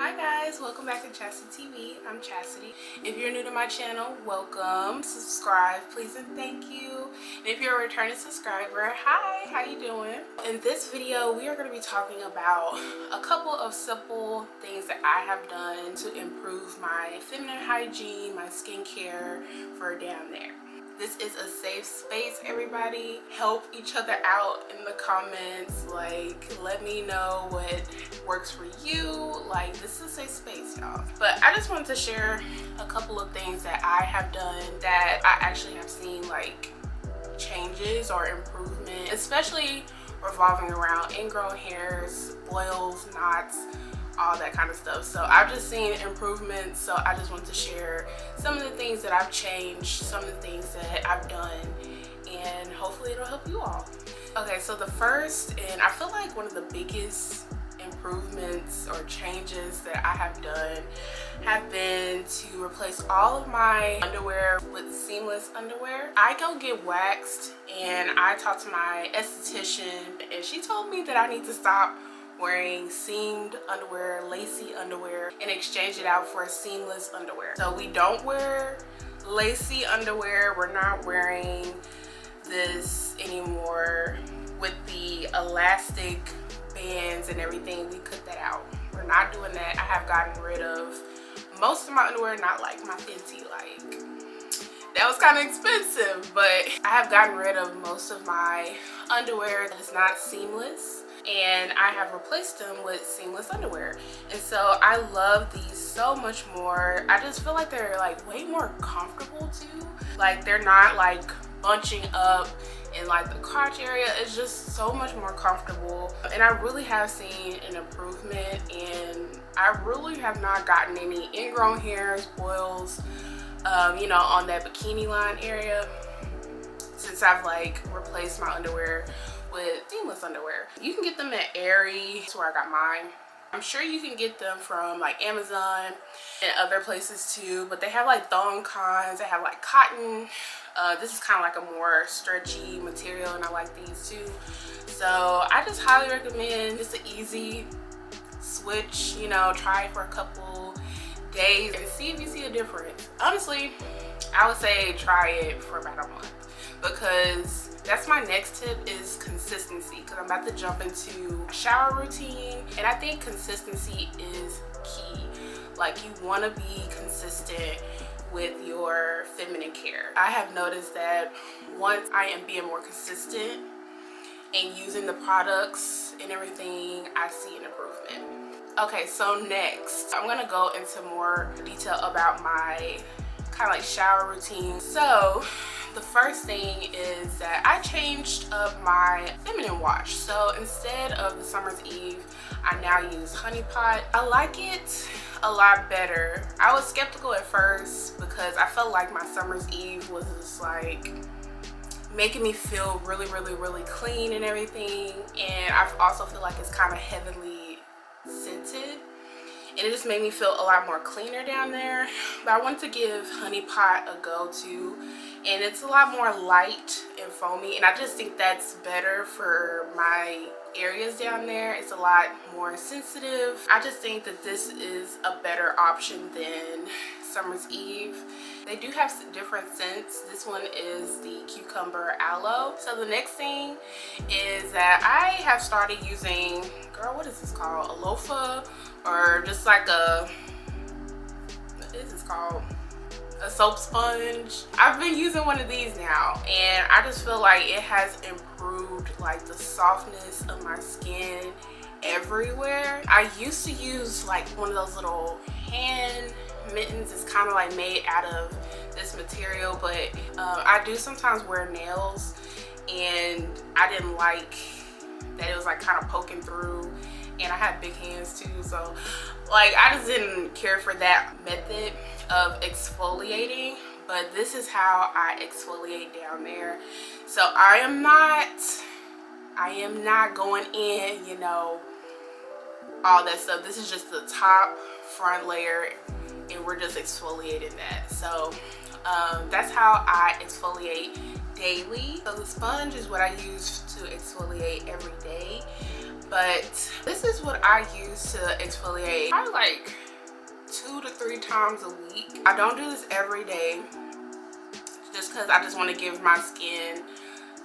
Hi guys, welcome back to Chastity TV. I'm Chastity. If you're new to my channel, welcome. Subscribe, please and thank you. And if you're a returning subscriber, hi, how you doing? In this video, we are going to be talking about a couple of simple things that I have done to improve my feminine hygiene, my skincare for down there. This is a safe space, everybody. Help each other out in the comments. Like, let me know what works for you. Like, this is a safe space, y'all. But I just wanted to share a couple of things that I have done that I actually have seen like changes or improvement, especially revolving around ingrown hairs, boils, knots, all that kind of stuff. So I've just seen improvements, so I just wanted to share some of the things that I've changed, some of the things that I've done, and hopefully it'll help you all. Okay, so the first, and I feel like one of the biggest improvements or changes that I have done have been to replace all of my underwear with seamless underwear. I go get waxed and I talked to my esthetician and she told me that I need to stop wearing seamed underwear, lacy underwear, and exchange it out for seamless underwear. So we don't wear lacy underwear. We're not wearing this anymore with the elastic bands and everything. We cut that out. We're not doing that. I have gotten rid of most of my underwear, not like my Fenty, like that was kind of expensive, but I have gotten rid of most of my underwear that is not seamless, and I have replaced them with seamless underwear. And so I love these so much more. I just feel like they're like way more comfortable too. Like they're not like bunching up in like the crotch area. It's just so much more comfortable, and I really have seen an improvement, and I really have not gotten any ingrown hairs, boils, you know, on that bikini line area since I've like replaced my underwear with seamless underwear. You can get them at Aerie, that's where I got mine. I'm sure you can get them from like Amazon and other places too, but they have like thong kinds, they have like cotton. This is kind of like a more stretchy material, and I like these too. So I just highly recommend. It's an easy switch, you know, try it for a couple days and see if you see a difference. Honestly, I would say try it for about a month, because that's my next tip, is consistency, because I'm about to jump into a shower routine, and I think consistency is key. Like, you want to be consistent with your feminine care. I have noticed that once I am being more consistent and using the products and everything, I see an improvement. Okay, so next I'm gonna go into more detail about my kind of like shower routine. So the first thing is that I changed up my feminine wash. So instead of the Summer's Eve, I now use Honey Pot. I like it a lot better. I was skeptical at first because I felt like my Summer's Eve was just like making me feel really clean and everything, and I also feel like it's kind of heavily scented, and it just made me feel a lot more cleaner down there. But I want to give Honey Pot a go too, and it's a lot more light and foamy, and I just think that's better for my areas down there. It's a lot more sensitive. I just think that this is a better option than Summer's Eve. They do have some different scents. This one is the cucumber aloe. So the next thing is that I have started using, girl, what is this called? A loofah, or just like a, what is this called? A soap sponge. I've been using one of these now, and I just feel like it has improved like the softness of my skin everywhere. I used to use like one of those little hand mittens. It's kind of like made out of this material, but I do sometimes wear nails, and I didn't like that it was like kind of poking through, and I have big hands too, so like I just didn't care for that method of exfoliating. But this is how I exfoliate down there. So I am not going in, you know, all that stuff. This is just the top front layer, and we're just exfoliating that. So that's how I exfoliate daily. So the sponge is what I use to exfoliate every day. But this is what I use to exfoliate probably like 2 to 3 times a week. I don't do this every day just because I just want to give my skin,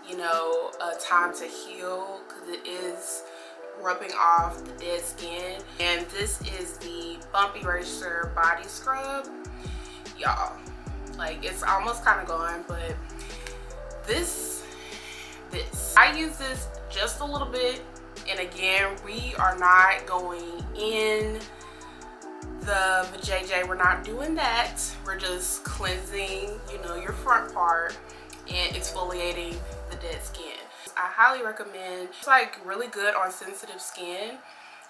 you know, time to heal, because it is rubbing off the dead skin. And this is the Bump Eraser Body Scrub, y'all. Like, it's almost kind of gone, but this I use this just a little bit. And again, we are not going in the vajayjay, we're not doing that. We're just cleansing, you know, your front part and exfoliating the dead skin. I highly recommend. It's like really good on sensitive skin,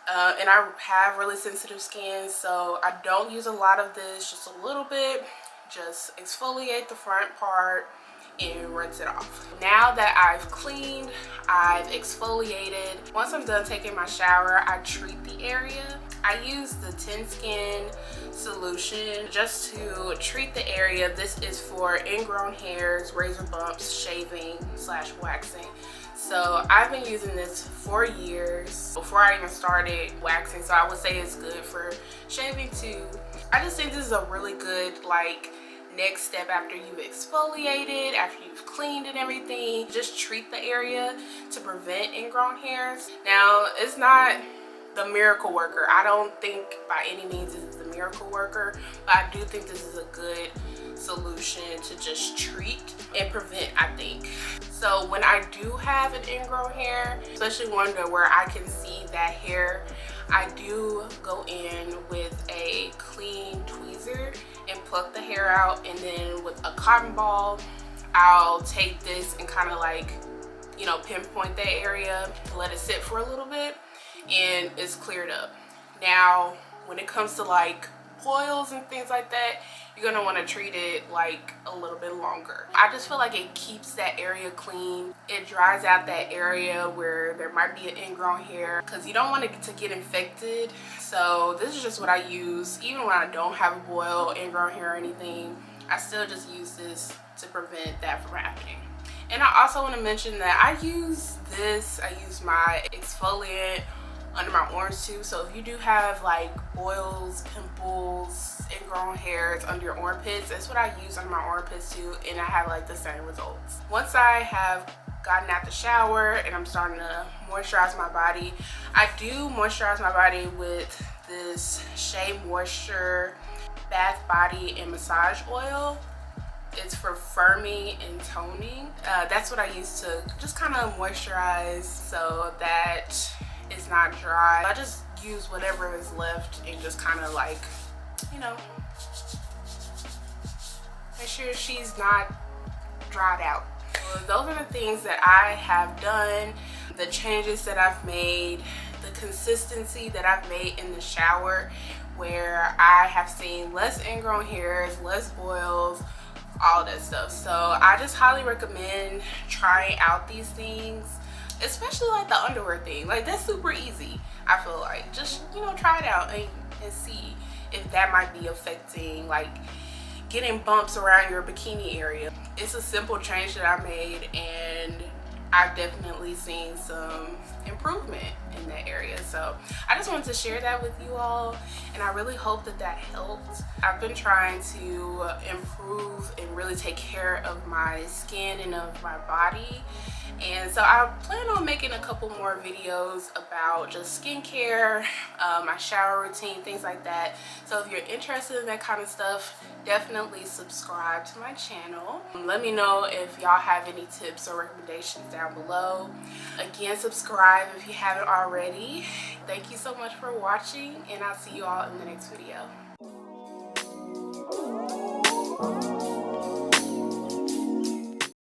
and I have really sensitive skin, so I don't use a lot of this, just a little bit. Just exfoliate the front part and rinse it off. Now that I've cleaned, I've exfoliated, once I'm done taking my shower, I treat the area. I use the Tin Skin solution just to treat the area. This is for ingrown hairs, razor bumps, shaving / waxing. So I've been using this for years before I even started waxing, so I would say it's good for shaving too. I just think this is a really good like next step after you've exfoliated, after you've cleaned and everything. Just treat the area to prevent ingrown hairs. Now, it's not the miracle worker. I don't think by any means this is the miracle worker, but I do think this is a good solution to just treat and prevent, I think. So when I do have an ingrown hair, especially one where I can see that hair, I do go in with a clean tweezer and pluck the hair out, and then with a cotton ball, I'll take this and kind of like, you know, pinpoint that area, let it sit for a little bit, and it's cleared up. Now, when it comes to like oils and things like that, you're gonna want to treat it like a little bit longer. I just feel like it keeps that area clean. It dries out that area where there might be an ingrown hair, because you don't want it to get infected. So this is just what I use. Even when I don't have a boil, ingrown hair or anything, I still just use this to prevent that from happening. And I also want to mention that I use my exfoliant under my arms too. So if you do have like boils, pimples, ingrown hairs under your armpits, that's what I use under my armpits too, and I have like the same results. Once I have gotten out the shower and I'm starting to moisturize my body, I do moisturize my body with this Shea Moisture Bath Body and Massage Oil. It's for firming and toning. That's what I use to just kind of moisturize so that it's not dry. I just use whatever is left and just kind of like, you know, make sure she's not dried out. So those are the things that I have done, the changes that I've made, the consistency that I've made in the shower, where I have seen less ingrown hairs, less boils, all that stuff. So I just highly recommend trying out these things, especially like the underwear thing. Like, that's super easy. I feel like just, you know, try it out and see if that might be affecting like getting bumps around your bikini area. It's a simple change that I made, and I've definitely seen some improvement in that area. So I just wanted to share that with you all, and I really hope that that helped. I've been trying to improve and really take care of my skin and of my body, and so I plan on making a couple more videos about just skincare, my shower routine, things like that. So if you're interested in that kind of stuff, definitely subscribe to my channel. Let me know if y'all have any tips or recommendations down below. Again, subscribe if you haven't already. Thank you so much for watching, and I'll see you all in the next video.